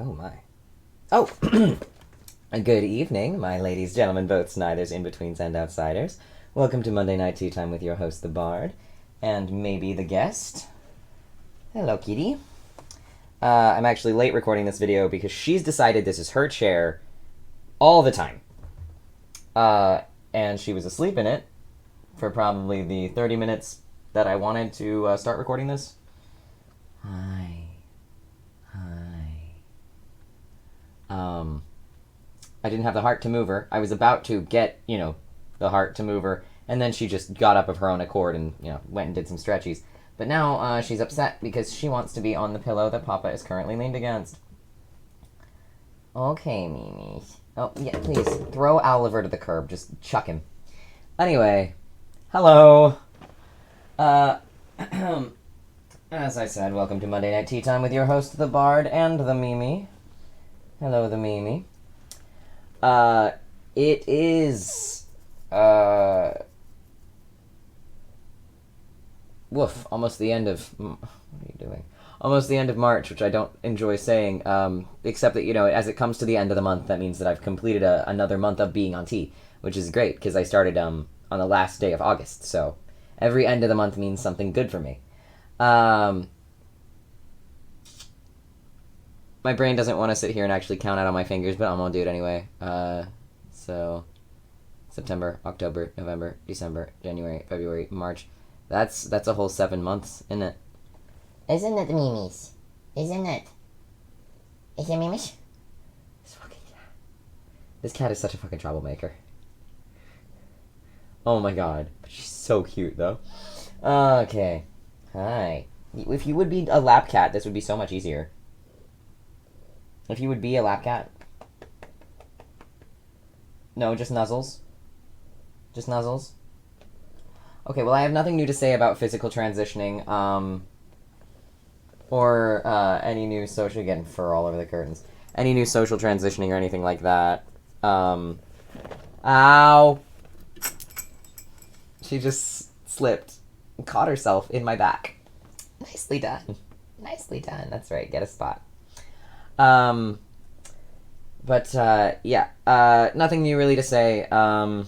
Oh my. Oh! Good evening, my ladies, gentlemen, both sniders, in-betweens, and outsiders. Welcome to Monday Night Tea Time with your host, the Bard, and maybe the guest. Hello, kitty. I'm actually late recording this video because she's decided this is her chair all the time. And she was asleep in it for probably the 30 minutes that I wanted to start recording this. Hi. I didn't have the heart to move her. I was about to get, the heart to move her, and then she just got up of her own accord and, went and did some stretchies. But now she's upset because she wants to be on the pillow that Papa is currently leaned against. Okay, Mimi. Oh, yeah, please, throw Oliver to the curb. Just chuck him. Anyway, hello. As I said, welcome to Monday Night Tea Time with your host, the Bard, and the Mimi. Hello, the Mimi. It is, almost the end of, what are you doing? Almost the end of March, which I don't enjoy saying, except that, as it comes to the end of the month, that means that I've completed another month of being on tea, which is great, because I started, on the last day of August, so every end of the month means something good for me. My brain doesn't want to sit here and actually count out on my fingers, but I'm gonna do it anyway. So September, October, November, December, January, February, March. That's a whole 7 months, isn't it? Isn't it, Mimis? Isn't it? Is it Mimis? This fucking cat. This cat is such a fucking troublemaker. Oh my god. But she's so cute, though. Okay. Hi. If you would be a lap cat, this would be so much easier. If you would be a lap cat. No, just nuzzles. Just nuzzles. Okay, well, I have nothing new to say about physical transitioning, or any new social... Getting fur all over the curtains. Any new social transitioning or anything like that. Ow! She just slipped and caught herself in my back. Nicely done. Nicely done. That's right, get a spot. Nothing new really to say. I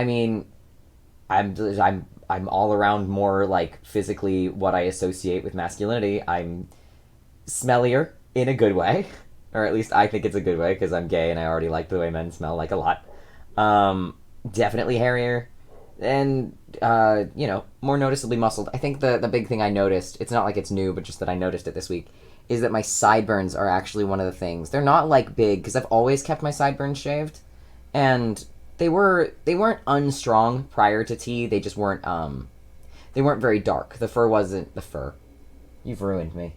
mean, I'm all around more like physically what I associate with masculinity. I'm smellier in a good way, or at least I think it's a good way because I'm gay and I already like the way men smell like a lot. Definitely hairier, and more noticeably muscled. I think the big thing I noticed, it's not like it's new, but just that I noticed it this week, is that my sideburns are actually one of the things. They're not like big because I've always kept my sideburns shaved, and they weren't unstrong prior to tea. They just weren't they weren't very dark. The fur. You've ruined me.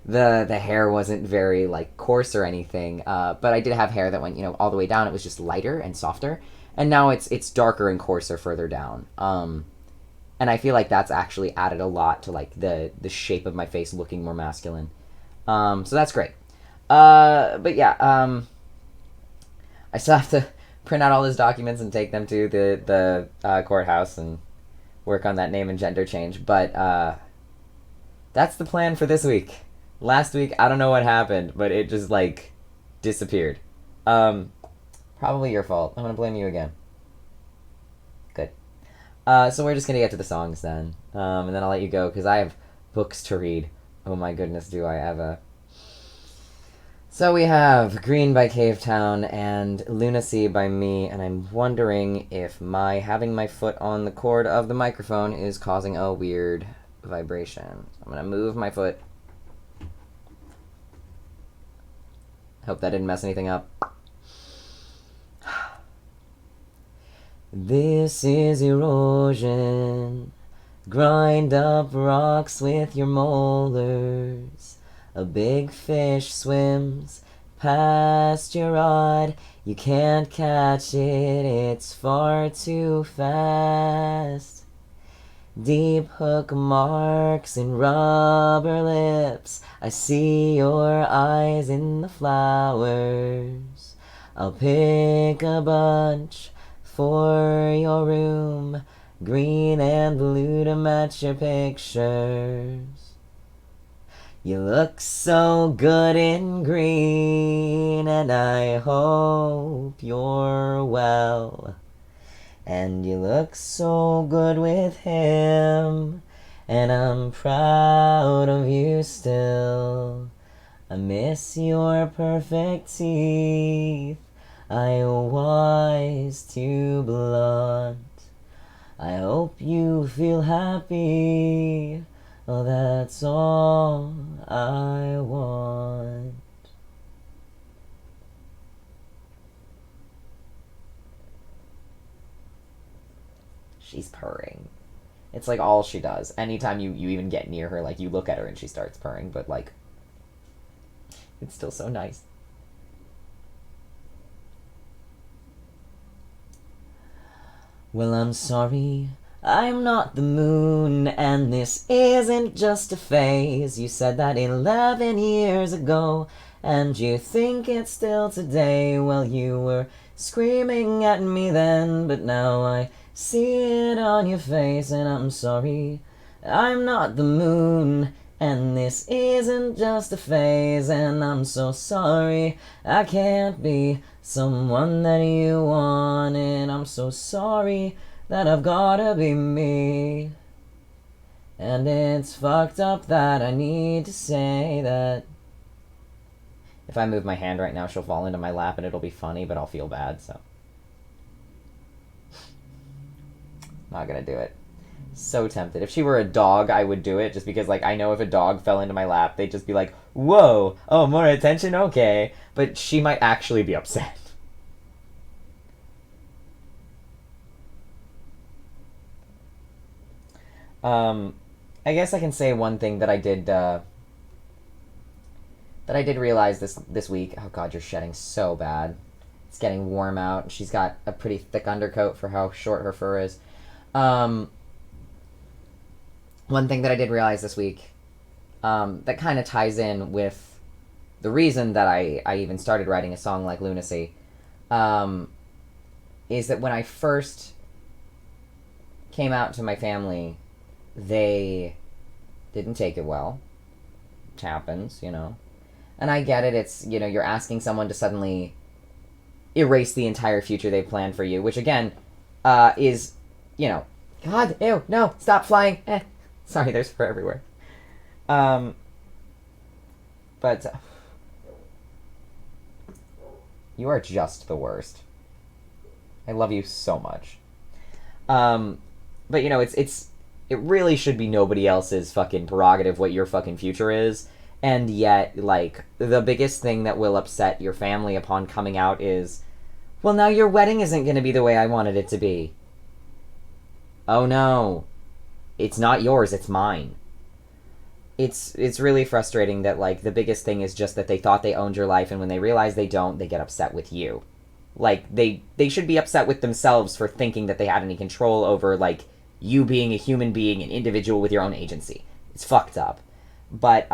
The hair wasn't very like coarse or anything. But I did have hair that went all the way down. It was just lighter and softer, and now it's darker and coarser further down. And I feel like that's actually added a lot to like the shape of my face looking more masculine. So that's great. I still have to print out all those documents and take them to the courthouse and work on that name and gender change. But that's the plan for this week. Last week, I don't know what happened, but it just like disappeared. Probably your fault. I'm gonna blame you again. Good. So we're just gonna get to the songs then, and then I'll let you go because I have books to read. Oh my goodness, do I ever. So we have Green by Cavetown and Lunacy by me, and I'm wondering if having my foot on the cord of the microphone is causing a weird vibration. I'm gonna move my foot. Hope that didn't mess anything up. This is erosion. Grind up rocks with your molars. A big fish swims past your rod. You can't catch it, it's far too fast. Deep hook marks in rubber lips. I see your eyes in the flowers. I'll pick a bunch for your room. Green and blue to match your pictures. You look so good in green, and I hope you're well. And you look so good with him, and I'm proud of you still. I miss your perfect teeth. I was too blunt. I hope you feel happy. Oh, that's all I want. She's purring. It's like all she does. Anytime you even get near her, like you look at her and she starts purring, but like it's still so nice. Well, I'm sorry, I'm not the moon, and this isn't just a phase. You said that 11 years ago, and you think it's still today. Well, you were screaming at me then, but now I see it on your face, and I'm sorry, I'm not the moon, and this isn't just a phase, and I'm so sorry I can't be someone that you want, and I'm so sorry that I've gotta be me. And it's fucked up that I need to say that. If I move my hand right now, she'll fall into my lap and it'll be funny, but I'll feel bad, so. Not gonna do it. So tempted. If she were a dog, I would do it, just because, like, I know if a dog fell into my lap, they'd just be like, whoa, oh, more attention? Okay. But she might actually be upset. I guess I can say one thing that I did realize this week. Oh god, you're shedding so bad. It's getting warm out. She's got a pretty thick undercoat for how short her fur is. One thing that I did realize this week, that kind of ties in with the reason that I even started writing a song like Lunacy, is that when I first came out to my family, they didn't take it well. It happens, you know. And I get it. It's, you know, you're asking someone to suddenly erase the entire future they've planned for you, which again, is, you know, God, ew, no, stop flying. Sorry, there's fur everywhere. But you are just the worst. I love you so much. But you know, it really should be nobody else's fucking prerogative what your fucking future is. And yet, like, the biggest thing that will upset your family upon coming out is, well, now your wedding isn't going to be the way I wanted it to be. Oh no. It's not yours, it's mine. It's really frustrating that, like, the biggest thing is just that they thought they owned your life, and when they realize they don't, they get upset with you. Like, they should be upset with themselves for thinking that they had any control over, like, you being a human being, an individual with your own agency. It's fucked up. But,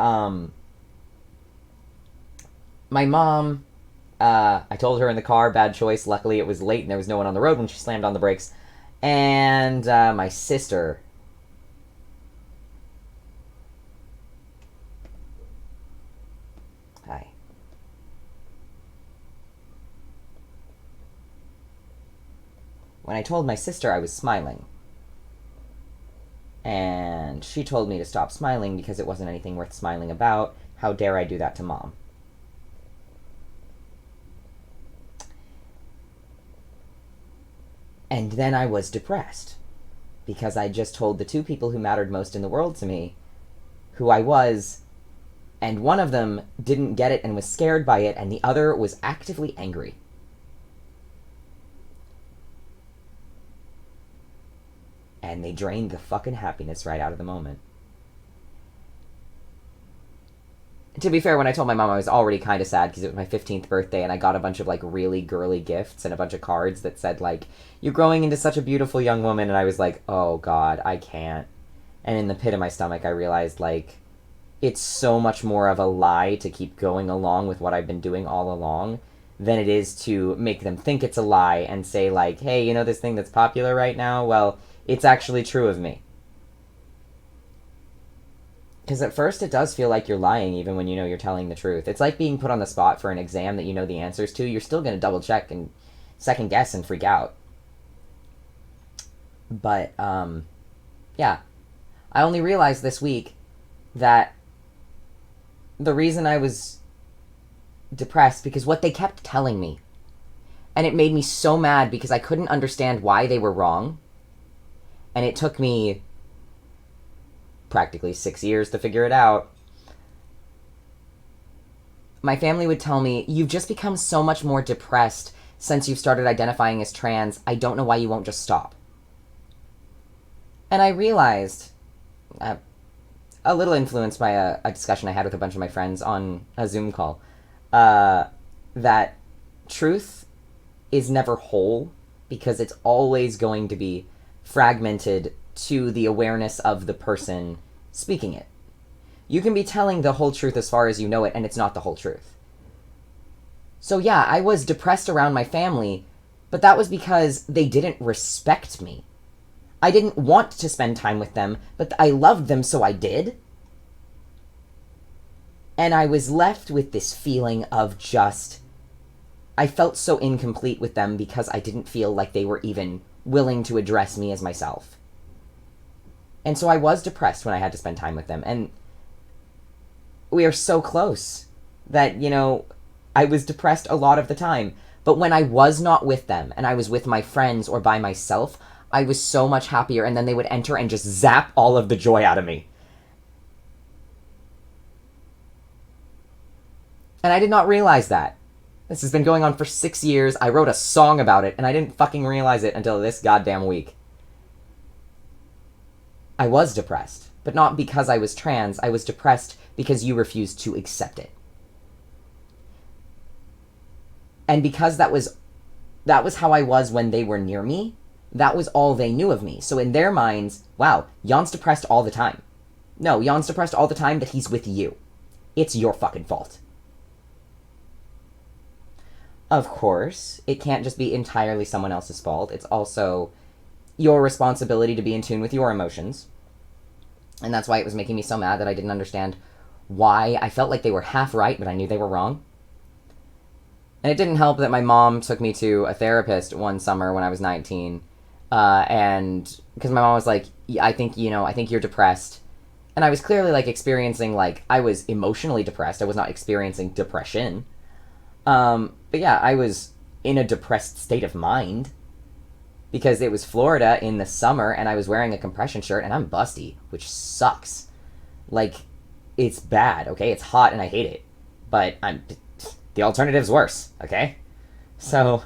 my mom, I told her in the car, bad choice. Luckily, it was late and there was no one on the road when she slammed on the brakes. And, my sister. Hi. When I told my sister, I was smiling. And she told me to stop smiling because it wasn't anything worth smiling about. How dare I do that to Mom? And then I was depressed because I just told the two people who mattered most in the world to me who I was, and one of them didn't get it and was scared by it, and the other was actively angry. And they drained the fucking happiness right out of the moment. To be fair, when I told my mom, I was already kind of sad because it was my 15th birthday and I got a bunch of, like, really girly gifts and a bunch of cards that said, like, you're growing into such a beautiful young woman, and I was like, oh god, I can't. And in the pit of my stomach, I realized, like, it's so much more of a lie to keep going along with what I've been doing all along than it is to make them think it's a lie and say, like, hey, you know this thing that's popular right now? Well, it's actually true of me. Because at first it does feel like you're lying even when you know you're telling the truth. It's like being put on the spot for an exam that you know the answers to. You're still going to double check and second guess and freak out. But, yeah. I only realized this week that the reason I was depressed, because what they kept telling me, and it made me so mad because I couldn't understand why they were wrong, and it took me practically 6 years to figure it out. My family would tell me, you've just become so much more depressed since you've started identifying as trans. I don't know why you won't just stop. And I realized, a little influenced by a discussion I had with a bunch of my friends on a Zoom call, that truth is never whole because it's always going to be fragmented to the awareness of the person speaking it. You can be telling the whole truth as far as you know it, and it's not the whole truth. So yeah, I was depressed around my family, but that was because they didn't respect me. I didn't want to spend time with them, but I loved them, so I did. And I was left with this feeling of just... I felt so incomplete with them because I didn't feel like they were even willing to address me as myself. And so I was depressed when I had to spend time with them. And we are so close that, you know, I was depressed a lot of the time. But when I was not with them and I was with my friends or by myself, I was so much happier. And then they would enter and just zap all of the joy out of me. And I did not realize that. This has been going on for 6 years. I wrote a song about it, and I didn't fucking realize it until this goddamn week. I was depressed, but not because I was trans. I was depressed because you refused to accept it. And because that was how I was when they were near me, that was all they knew of me. So in their minds, wow, Jan's depressed all the time. No, Jan's depressed all the time that he's with you. It's your fucking fault. Of course, it can't just be entirely someone else's fault. It's also your responsibility to be in tune with your emotions. And that's why it was making me so mad that I didn't understand why. I felt like they were half right, but I knew they were wrong. And it didn't help that my mom took me to a therapist one summer when I was 19. And because my mom was like, yeah, I think you're depressed. And I was clearly like experiencing, like, I was emotionally depressed. I was not experiencing depression. But yeah, I was in a depressed state of mind because it was Florida in the summer and I was wearing a compression shirt and I'm busty, which sucks. Like, it's bad, okay? It's hot and I hate it. But the alternative's worse, okay? So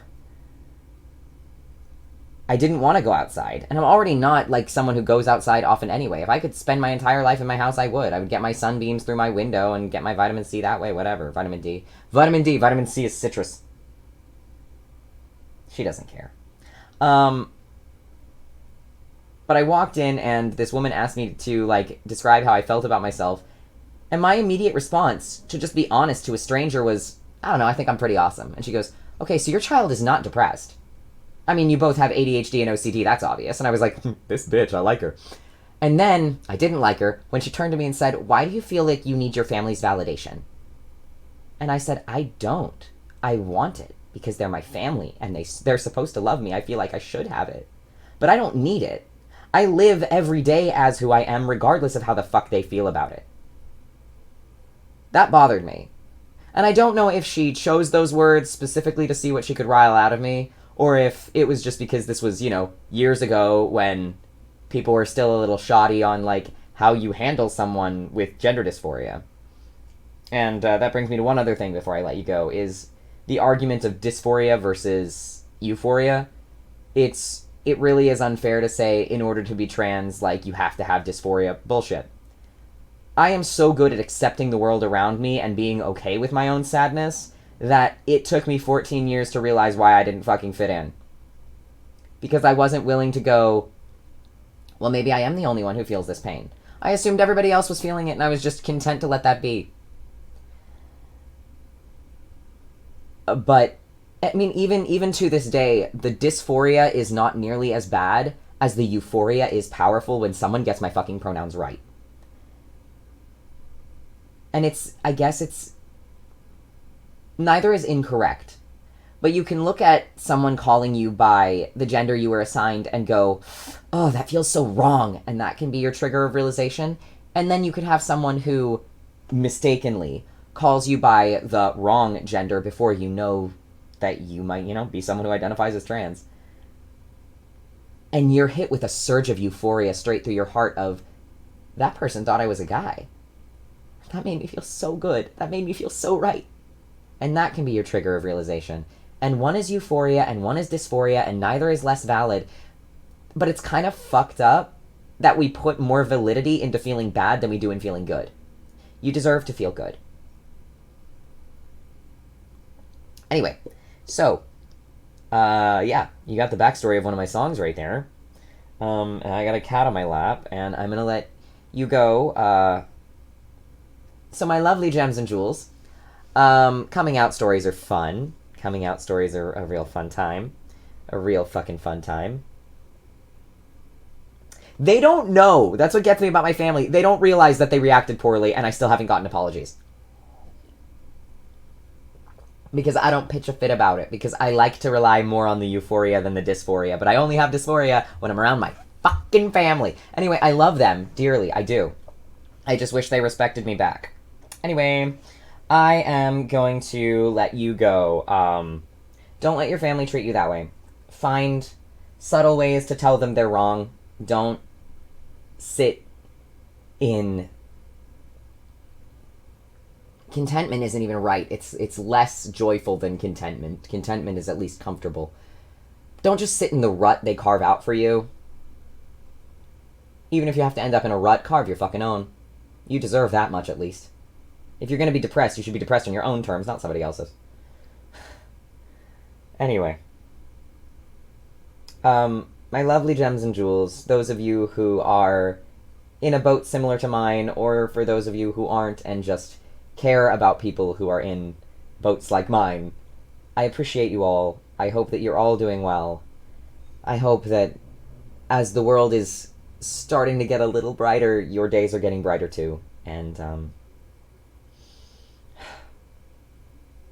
I didn't want to go outside. And I'm already not like someone who goes outside often anyway. If I could spend my entire life in my house, I would. I would get my sunbeams through my window and get my vitamin C that way, whatever. Vitamin D. Vitamin C is citrus. She doesn't care. But I walked in and this woman asked me to, like, describe how I felt about myself. And my immediate response, to just be honest to a stranger, was, I don't know, I think I'm pretty awesome. And she goes, okay, so your child is not depressed. I mean, you both have ADHD and OCD, that's obvious. And I was like, this bitch, I like her. And then, I didn't like her when she turned to me and said, why do you feel like you need your family's validation? And I said, I don't. I want it, because they're my family, and they're supposed to love me. I feel like I should have it. But I don't need it. I live every day as who I am, regardless of how the fuck they feel about it. That bothered me. And I don't know if she chose those words specifically to see what she could rile out of me, or if it was just because this was, you know, years ago when people were still a little shoddy on, like, how you handle someone with gender dysphoria. And that brings me to one other thing before I let you go, is the argument of dysphoria versus euphoria. It really is unfair to say in order to be trans, like, you have to have dysphoria. Bullshit. I am so good at accepting the world around me and being okay with my own sadness that it took me 14 years to realize why I didn't fucking fit in. Because I wasn't willing to go, well, maybe I am the only one who feels this pain. I assumed everybody else was feeling it and I was just content to let that be. But, I mean, even to this day, the dysphoria is not nearly as bad as the euphoria is powerful when someone gets my fucking pronouns right. And I guess it's, neither is incorrect. But you can look at someone calling you by the gender you were assigned and go, oh, that feels so wrong. And that can be your trigger of realization. And then you could have someone who mistakenly calls you by the wrong gender before you know that you might, be someone who identifies as trans. And you're hit with a surge of euphoria straight through your heart of, that person thought I was a guy. That made me feel so good. That made me feel so right. And that can be your trigger of realization. And one is euphoria and one is dysphoria, and neither is less valid. But it's kind of fucked up that we put more validity into feeling bad than we do in feeling good. You deserve to feel good. Anyway, so, yeah, you got the backstory of one of my songs right there. And I got a cat on my lap, and I'm gonna let you go. So my lovely gems and jewels, coming out stories are fun. Coming out stories are a real fun time. A real fucking fun time. They don't know. That's what gets me about my family. They don't realize that they reacted poorly, and I still haven't gotten apologies. Because I don't pitch a fit about it. Because I like to rely more on the euphoria than the dysphoria. But I only have dysphoria when I'm around my fucking family. Anyway, I love them dearly. I do. I just wish they respected me back. Anyway, I am going to let you go. Don't let your family treat you that way. Find subtle ways to tell them they're wrong. Don't sit in... Contentment isn't even right. It's less joyful than contentment. Contentment is at least comfortable. Don't just sit in the rut they carve out for you. Even if you have to end up in a rut, carve your fucking own. You deserve that much, at least. If you're going to be depressed, you should be depressed on your own terms, not somebody else's. Anyway. My lovely gems and jewels, those of you who are in a boat similar to mine, or for those of you who aren't and just care about people who are in boats like mine, I appreciate you all. I hope that you're all doing well. I hope that as the world is starting to get a little brighter, your days are getting brighter too. And,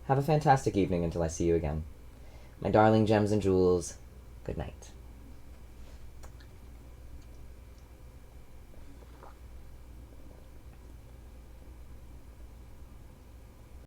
have a fantastic evening until I see you again. My darling gems and jewels, good night.